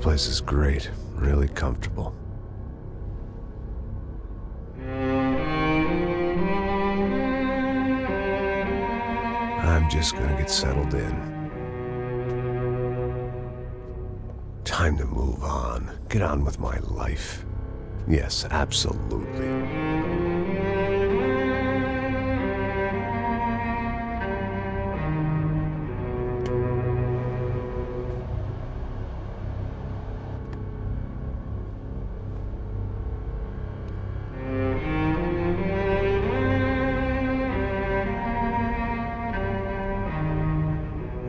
place is great, really comfortable. I'm just gonna get settled in. Time to move on. Get on with my life. Yes, absolutely.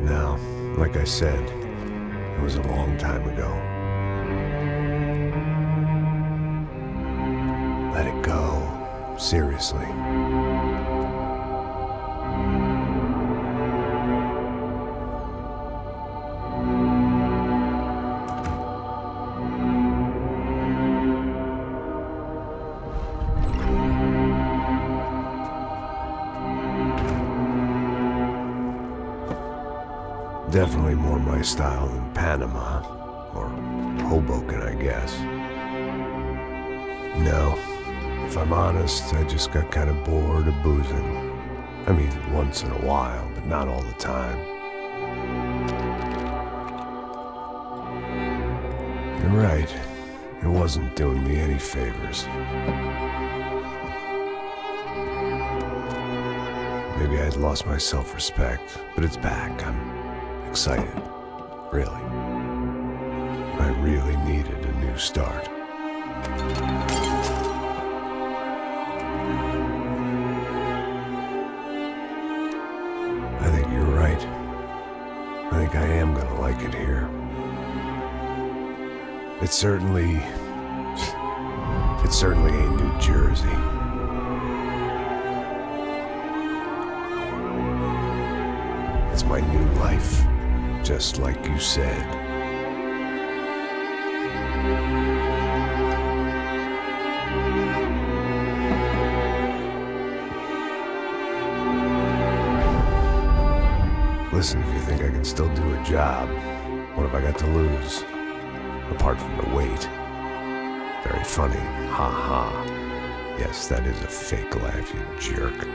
Now, like I said, it was a long time ago. Let it go. Seriously. Definitely more my style than Panama, or Hoboken, I guess. No, if I'm honest, I just got kind of bored of boozing. I mean, once in a while, but not all the time. You're right, it wasn't doing me any favors. Maybe I'd lost my self-respect, but it's back. I'm excited, really. I really needed a new start. I think you're right. I think I am gonna like it here. It certainly ain't New Jersey. It's my new life. Just like you said. Listen, if you think I can still do a job, what have I got to lose? Apart from the weight. Very funny. Ha ha. Yes, that is a fake laugh, you jerk.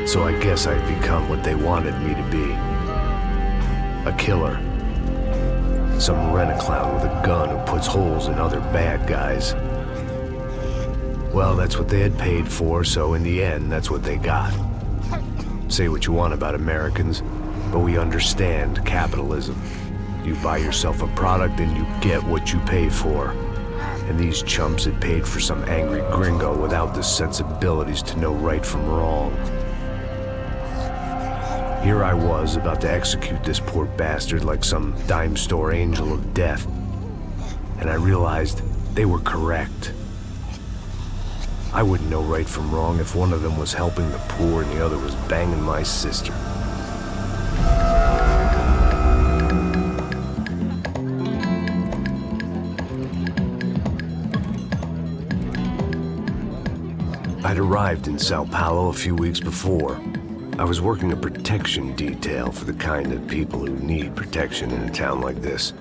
So I guess I'd become what they wanted me to be. A killer. Some rent-a-clown with a gun who puts holes in other bad guys. Well, that's what they had paid for, so in the end, that's what they got. Say what you want about Americans, but we understand capitalism. You buy yourself a product and you get what you pay for. And these chumps had paid for some angry gringo without the sensibilities to know right from wrong. Here I was, about to execute this poor bastard like some dime store angel of death. And I realized they were correct. I wouldn't know right from wrong if one of them was helping the poor and the other was banging my sister. I'd arrived in Sao Paulo a few weeks before. I was working a protection detail for the kind of people who need protection in a town like this.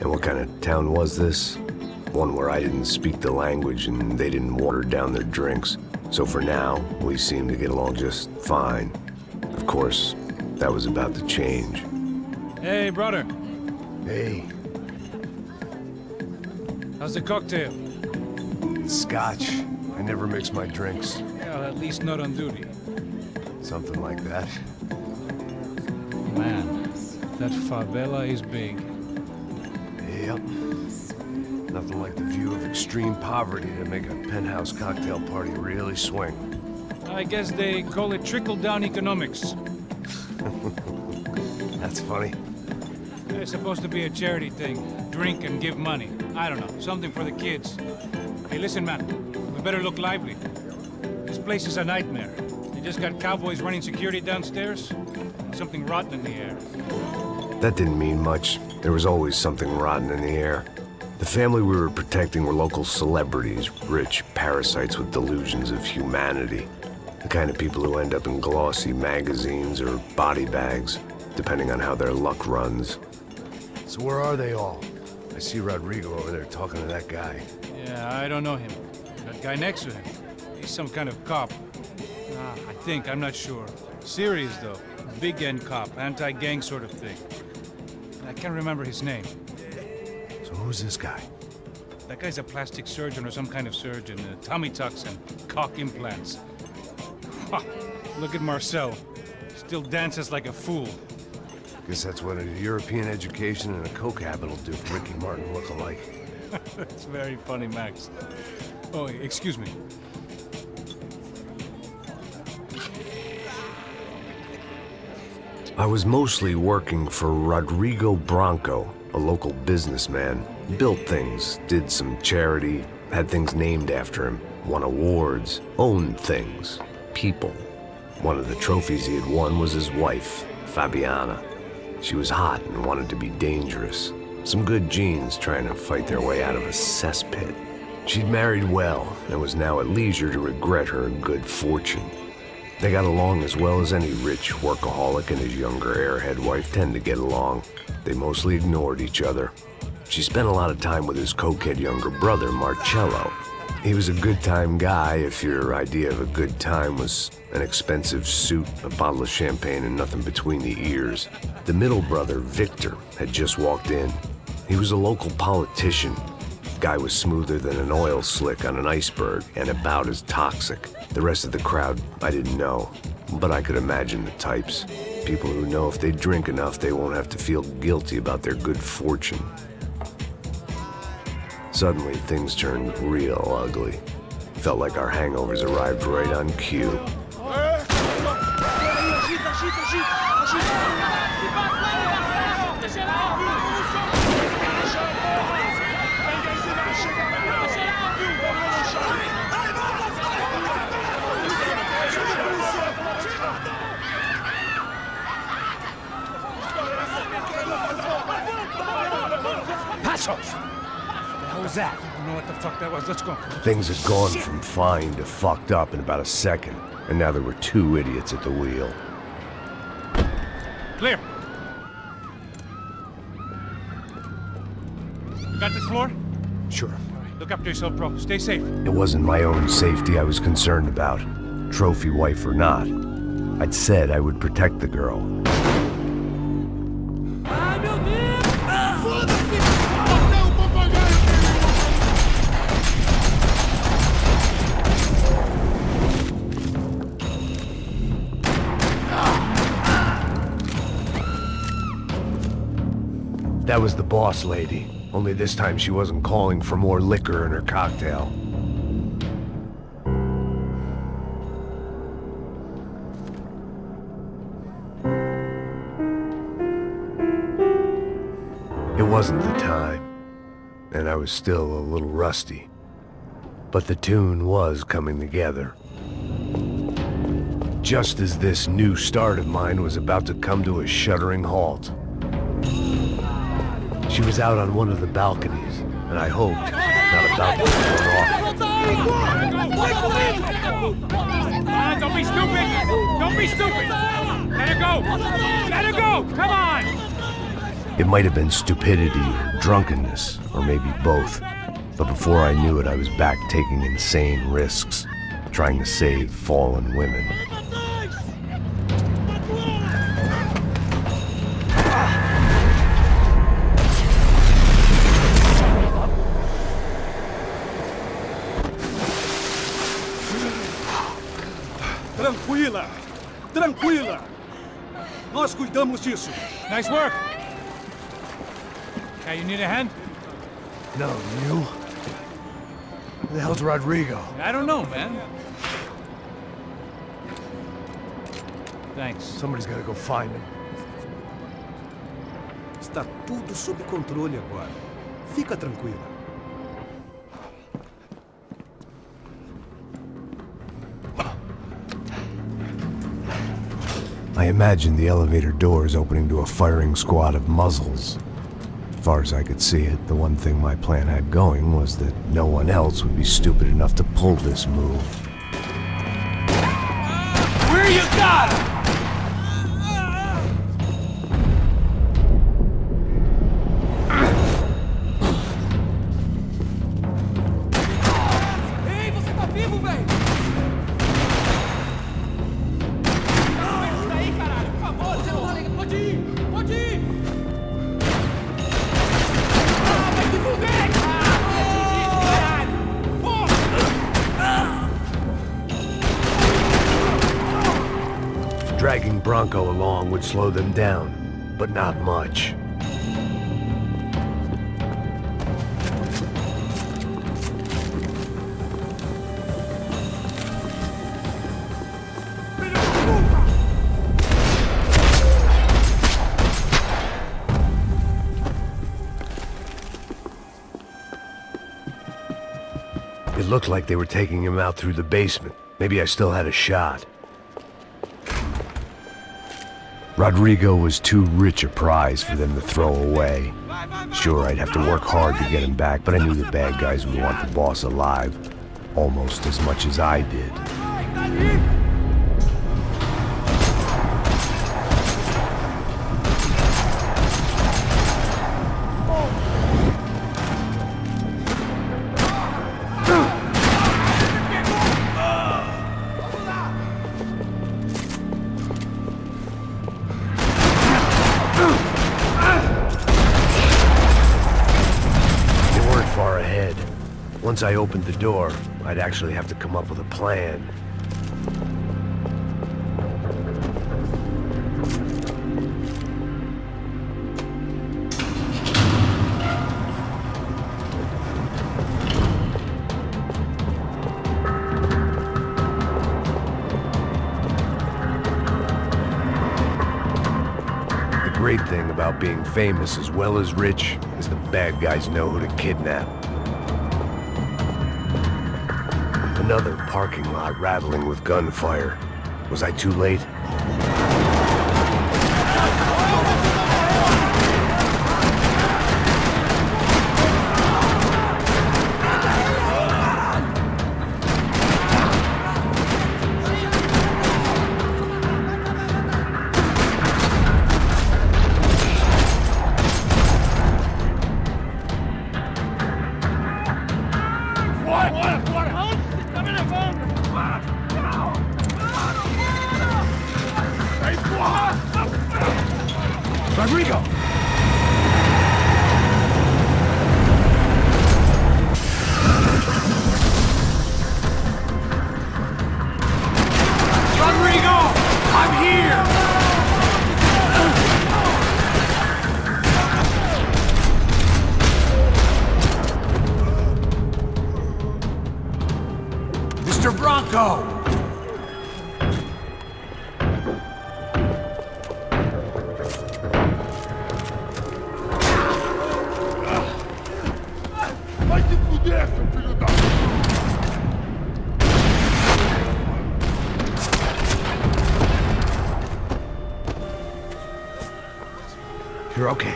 And what kind of town was this? One where I didn't speak the language and they didn't water down their drinks. So for now, we seemed to get along just fine. Of course, that was about to change. Hey, brother. Hey. How's the cocktail? Scotch. I never mix my drinks. Well, at least not on duty. Something like that. Man, that favela is big. Yep. Nothing like the view of extreme poverty to make a penthouse cocktail party really swing. I guess they call it trickle-down economics. That's funny. It's supposed to be a charity thing. Drink and give money. I don't know, something for the kids. Hey, listen, man. We better look lively. This place is a nightmare. They just got cowboys running security downstairs. And something rotten in the air. That didn't mean much. There was always something rotten in the air. The family we were protecting were local celebrities, rich parasites with delusions of humanity. The kind of people who end up in glossy magazines or body bags, depending on how their luck runs. So where are they all? I see Rodrigo over there talking to that guy. Yeah, I don't know him. That guy next to him. He's some kind of cop. I think, I'm not sure. Serious, though. Big-end cop, anti-gang sort of thing. I can't remember his name. So who's this guy? That guy's a plastic surgeon or some kind of surgeon. Tummy tucks and cock implants. Ha! Look at Marcel. Still dances like a fool. Guess that's what a European education and a coke habit will do for Ricky Martin look-alike. That's very funny, Max. Oh, excuse me. I was mostly working for Rodrigo Branco, a local businessman. Built things, did some charity, had things named after him, won awards, owned things, people. One of the trophies he had won was his wife, Fabiana. She was hot and wanted to be dangerous. Some good genes trying to fight their way out of a cesspit. She'd married well and was now at leisure to regret her good fortune. They got along as well as any rich workaholic and his younger airhead wife tend to get along. They mostly ignored each other. She spent a lot of time with his cokehead younger brother, Marcello. He was a good-time guy if your idea of a good time was an expensive suit, a bottle of champagne, and nothing between the ears. The middle brother, Victor, had just walked in. He was a local politician. Guy was smoother than an oil slick on an iceberg and about as toxic. The rest of the crowd, I didn't know, but I could imagine the types. People who know if they drink enough, they won't have to feel guilty about their good fortune. Suddenly, things turned real ugly. Felt like our hangovers arrived right on cue. What was that? I don't know what the fuck that was. Let's go. Things had gone from fine to fucked up in about a second, and now there were two idiots at the wheel. Clear. You got this floor? Sure. Look after yourself, bro. Stay safe. It wasn't my own safety I was concerned about, trophy wife or not. I'd said I would protect the girl. That was the boss lady, only this time she wasn't calling for more liquor in her cocktail. It wasn't the time, and I was still a little rusty, but the tune was coming together. Just as this new start of mine was about to come to a shuddering halt. She was out on one of the balconies, and I hoped not about to be thrown off. Don't be stupid! Don't be stupid! Let her go! Let her go! Come on! It might have been stupidity or drunkenness, or maybe both. But before I knew it, I was back taking insane risks, trying to save fallen women. Tranquila! Tranquila! Nós cuidamos disso. Nice work! Hey, you need a hand? No, you? Who the hell's Rodrigo? I don't know, man. Thanks. Somebody's gotta go find him. Está tudo sob controle agora. Fica tranquila. I imagined the elevator doors opening to a firing squad of muzzles. As far as I could see it, the one thing my plan had going was that no one else would be stupid enough to pull this move. Where you got him? Ei, você tá vivo, velho? Sai daí, caralho, por favor, você não tá ligado. Pode ir, pode ir. Vai se fuder! Vai atingir esse caralho! Porra! Dragging Bronco along would slow them down, but not much. It looked like they were taking him out through the basement. Maybe I still had a shot. Rodrigo was too rich a prize for them to throw away. Sure, I'd have to work hard to get him back, but I knew the bad guys would want the boss alive, almost as much as I did. Once I opened the door, I'd actually have to come up with a plan. The great thing about being famous as well as rich is the bad guys know who to kidnap. Another parking lot rattling with gunfire. Was I too late? Rodrigo! Rodrigo! I'm here! Mr. Bronco! You're okay.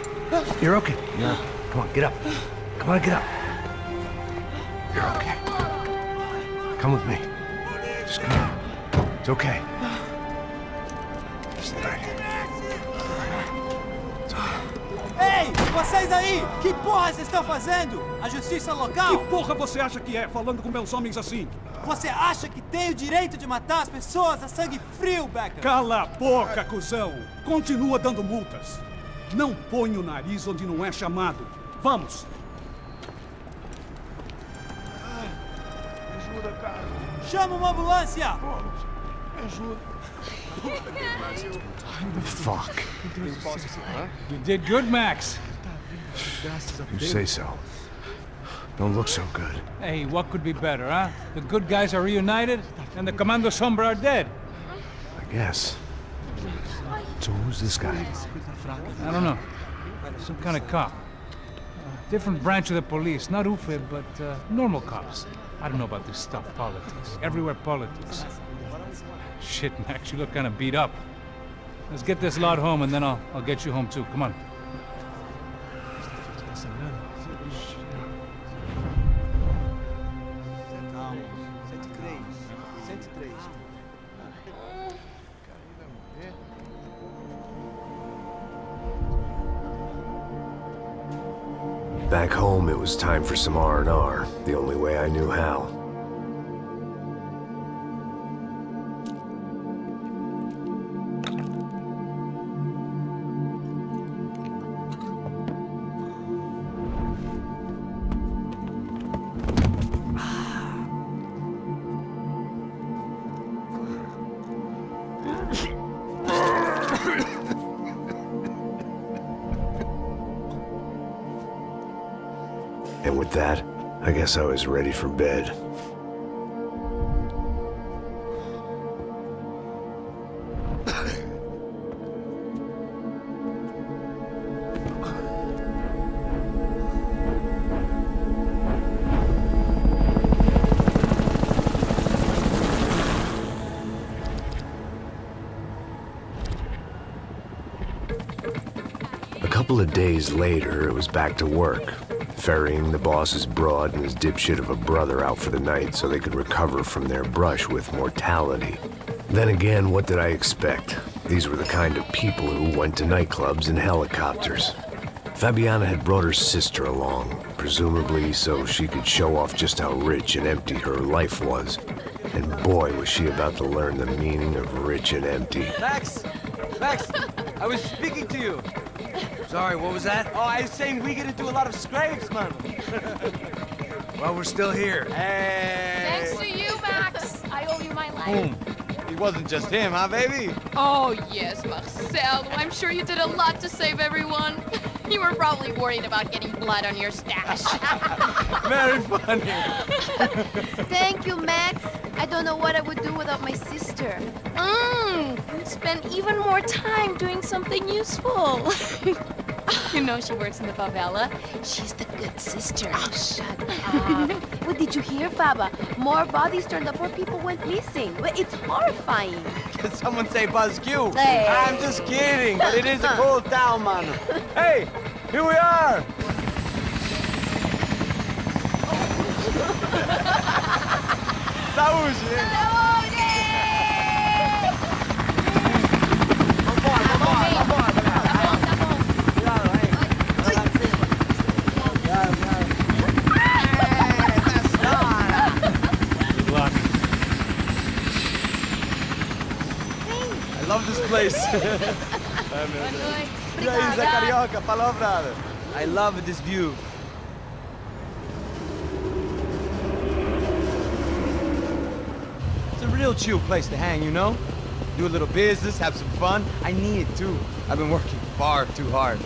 You're okay. Yeah. Come on, get up. Come on, get up. You're okay. Come with me. Just come on. It's okay. Stay back. Ei, vocês aí! Que porra vocês estão fazendo? A justiça local? Que porra você acha que é, falando com meus homens assim? Você acha que tem o direito de matar as pessoas a sangue frio, Becker? Cala a boca, cuzão! Continua dando multas. Não põe o nariz onde não é chamado. Vamos! Ajuda, cara. Chama uma ambulância! Me ajuda. Fuck. You did good, Max. You say so. Don't look so good. Hey, what could be better, huh? The good guys are reunited, and the Commando Sombra are dead. I guess. So who's this guy? I don't know. Some kind of cop. Different branch of the police. Not UFE, but normal cops. I don't know about this stuff, politics. Everywhere politics. Shit, Max, you look kind of beat up. Let's get this lot home, and then I'll get you home too. Come on. Back home, it was time for some R&R, the only way I knew how. And with that, I guess I was ready for bed. A couple of days later, it was back to work. Ferrying the boss's broad and his dipshit of a brother out for the night so they could recover from their brush with mortality. Then again, what did I expect? These were the kind of people who went to nightclubs in helicopters. Fabiana had brought her sister along, presumably so she could show off just how rich and empty her life was. And boy, was she about to learn the meaning of rich and empty. Max! Max! I was speaking to you! Sorry, what was that? Oh, I was saying we gotta do a lot of scrapes, man. Well, we're still here. Hey! Thanks to you, Max. I owe you my life. Boom. It wasn't just him, huh, baby? Oh, yes, Marcel. I'm sure you did a lot to save everyone. You were probably worried about getting blood on your stash. Very funny. Thank you, Max. I don't know what I would do without my sister. Spend even more time doing something useful. You know she works in the favela. She's the good sister. Oh, shut up. What did you hear, Baba? More bodies turned up where people went missing. It's horrifying. Did someone say Buzz Q? Hey. I'm just kidding, but it is a cool town, man. Hey, here we are. Saúde! I love this place. E aí, Zé Carioca, palavra. I love this view. It's a real chill place to hang, you know? Do a little business, have some fun. I need it too. I've been working far too hard.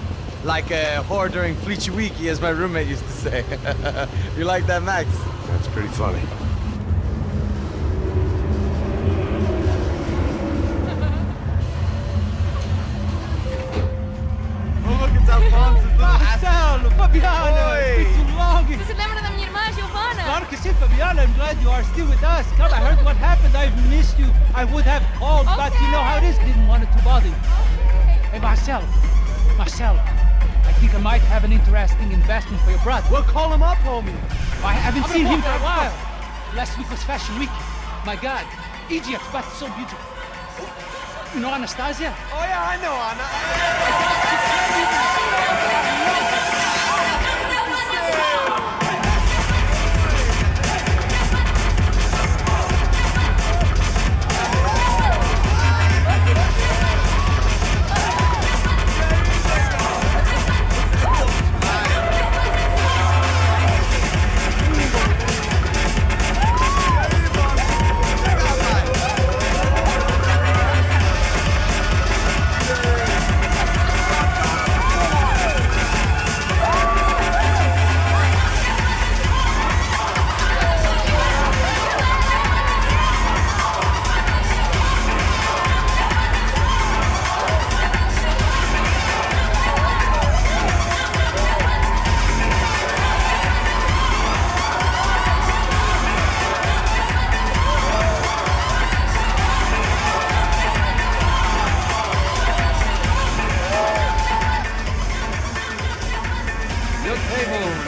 Like a whore during Fleechy Weeky, as my roommate used to say. You like that, Max? That's pretty funny. Marcelo, Fabiana, it's been too long. Você se lembra da minha irmã, Giovanna? Claro que sim, Fabiana. I'm glad you are still with us. Come, I heard what happened. I've missed you. I would have called, but you know how it is. Didn't want it to bother you. Hey, Marcelo, I think I might have an interesting investment for your brother. We'll call him up, homie. I haven't seen him for a while. Last week was Fashion Week. My God, Egypt, but so beautiful. You know Anastasia? Oh yeah, I know Anna.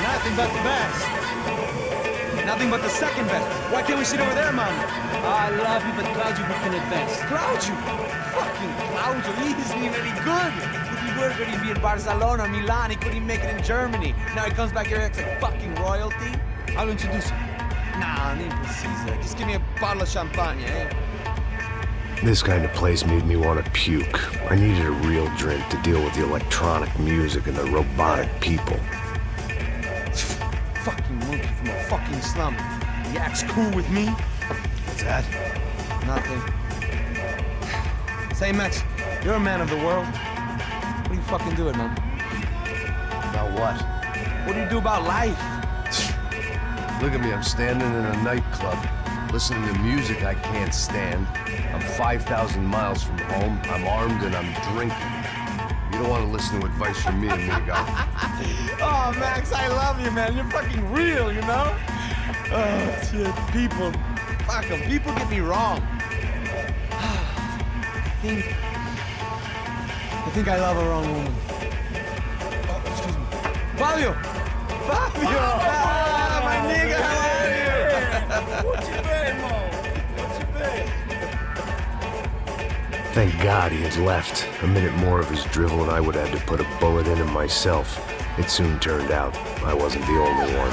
Nothing but the best. Nothing but the second best. Why can't we sit over there, man? I love you, but Claudio booked in advance. Claudio? Fucking Claudio, he isn't even any good. If he were good, he'd be in Barcelona, Milan, he couldn't even make it in Germany. Now he comes back here acts like fucking royalty. I'll introduce you. Nah, nem precisa. Just give me a bottle of champagne, eh? This kind of place made me want to puke. I needed a real drink to deal with the electronic music and the robotic people. Fucking monkey from a fucking slum. He acts cool with me. What's that? Nothing. Say, Max, you're a man of the world. What do you fucking do it, man? About what? What do you do about life? Look at me, I'm standing in a nightclub, listening to music I can't stand. I'm 5,000 miles from home, I'm armed and I'm drinking. You don't want to listen to advice from me, amigo. Oh, Max, I love you, man. You're fucking real, you know? Oh, shit, people. Fuck 'em. People get me wrong. I think I love a wrong woman. Oh, excuse me. Fabio! Fabio! Ah, my nigga, how are you? What you been, Mo? What you been? Thank God he had left. A minute more of his drivel and I would have had to put a bullet in him myself. It soon turned out I wasn't the only one.